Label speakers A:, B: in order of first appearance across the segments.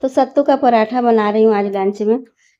A: तो सत्तू का पराठा बना रही हूँ आज लंच में,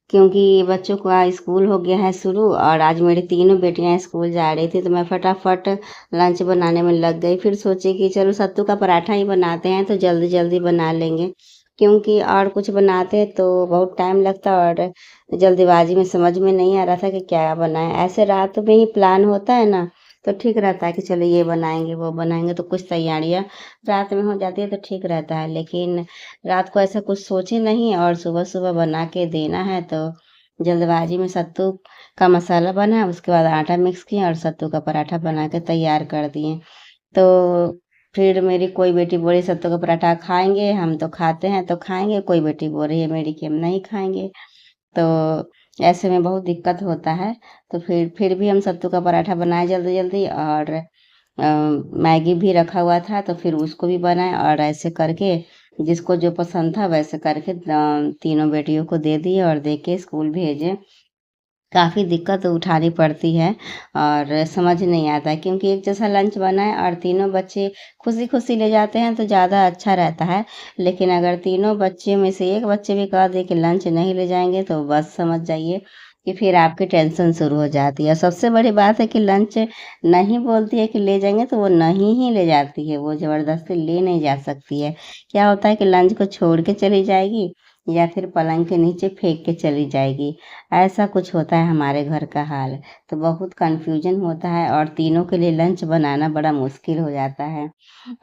A: क्योंकि बच्चों का स्कूल हो गया है शुरू और आज मेरी तीनों बेटियां स्कूल जा रही थी, तो मैं फटाफट लंच बनाने में लग गई। फिर सोची कि चलो सत्तू का पराठा ही बनाते हैं, तो जल्दी जल्दी बना लेंगे, क्योंकि और कुछ बनाते हैं तो बहुत टाइम लगता और जल्दीबाजी में समझ में नहीं आ रहा था कि क्या बनाएं। ऐसे रात में ही प्लान होता है ना, तो ठीक रहता है कि चलो ये बनाएंगे वो बनाएंगे, तो कुछ तैयारियां रात में हो जाती है तो ठीक रहता है। लेकिन रात को ऐसा कुछ सोचे नहीं और सुबह-सुबह बना के देना है, तो जल्दबाजी में सत्तू का मसाला बना, उसके बाद आटा मिक्स किए और सत्तू का पराठा बना के तैयार कर दिए। तो फिर मेरी कोई बेटी बोली सत्तू का पराठा खाएँगे, हम तो खाते हैं तो खाएँगे, कोई बेटी बोल रही है मेरी कि हम नहीं खाएँगे। तो ऐसे में बहुत दिक्कत होता है, तो फिर भी हम सत्तू का पराठा बनाए जल्दी-जल्दी और मैगी भी रखा हुआ था, तो फिर उसको भी बनाए और ऐसे करके जिसको जो पसंद था वैसे करके तीनों बेटियों को दे दिए और दे के स्कूल भेजे। काफ़ी दिक्कत उठानी पड़ती है और समझ नहीं आता है, क्योंकि एक जैसा लंच बनाए और तीनों बच्चे खुशी-खुशी ले जाते हैं तो ज़्यादा अच्छा रहता है। लेकिन अगर तीनों बच्चे में से एक बच्चे भी कह दे कि लंच नहीं ले जाएँगे, तो बस समझ जाइए कि फिर आपकी टेंशन शुरू हो जाती है। सबसे बड़ी बात है कि लंच नहीं बोलती है कि ले जाएँगे, तो वो नहीं ही ले जाती है, वो ज़बरदस्ती ले नहीं जा सकती है। क्या होता है कि लंच को छोड़ के चली जाएगी या फिर पलंग के नीचे फेंक के चली जाएगी। ऐसा कुछ होता है हमारे घर का हाल। तो बहुत कन्फ्यूज़न होता है और तीनों के लिए लंच बनाना बड़ा मुश्किल हो जाता है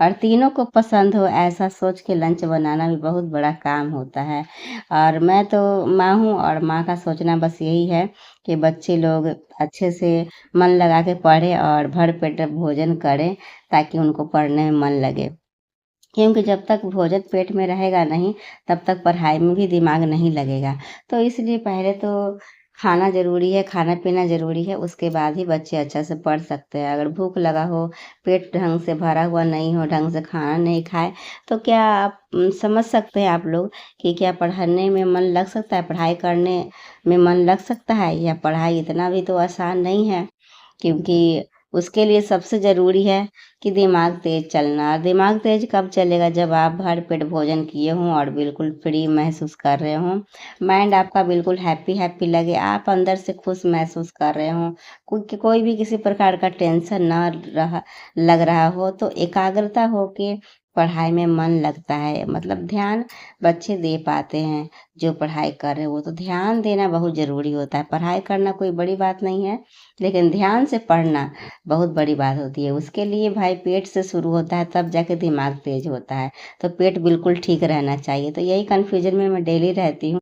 A: और तीनों को पसंद हो ऐसा सोच के लंच बनाना भी बहुत बड़ा काम होता है। और मैं तो माँ हूँ और माँ का सोचना बस यही है कि बच्चे लोग अच्छे से मन लगा के पढ़ें और भर पेट भोजन करें, ताकि उनको पढ़ने में मन लगे। क्योंकि जब तक भोजन पेट में रहेगा नहीं, तब तक पढ़ाई में भी दिमाग नहीं लगेगा। तो इसलिए पहले तो खाना ज़रूरी है, खाना-पीना ज़रूरी है, उसके बाद ही बच्चे अच्छा से पढ़ सकते हैं। अगर भूख लगा हो, पेट ढंग से भरा हुआ नहीं हो, ढंग से खाना नहीं खाए, तो क्या आप समझ सकते हैं आप लोग कि क्या पढ़ने में मन लग सकता है, पढ़ाई करने में मन लग सकता है? या पढ़ाई इतना भी तो आसान नहीं है। क्योंकि उसके लिए सबसे ज़रूरी है कि दिमाग तेज़ चलना। और दिमाग तेज़ कब चलेगा, जब आप भर पेट भोजन किए हों और बिल्कुल फ्री महसूस कर रहे हों। माइंड आपका बिल्कुल हैप्पी-हैप्पी लगे, आप अंदर से खुश महसूस कर रहे हों। कोई भी किसी प्रकार का टेंशन ना रहा लग रहा हो, तो एकाग्रता हो के पढ़ाई में मन लगता है। मतलब ध्यान बच्चे दे पाते हैं, जो पढ़ाई कर रहे हैं वो तो ध्यान देना बहुत ज़रूरी होता है। पढ़ाई करना कोई बड़ी बात नहीं है, लेकिन ध्यान से पढ़ना बहुत बड़ी बात होती है। उसके लिए भाई पेट से शुरू होता है, तब जाके दिमाग तेज होता है। तो पेट बिल्कुल ठीक रहना चाहिए। तो यही कन्फ्यूज़न में मैं डेली रहती हूँ।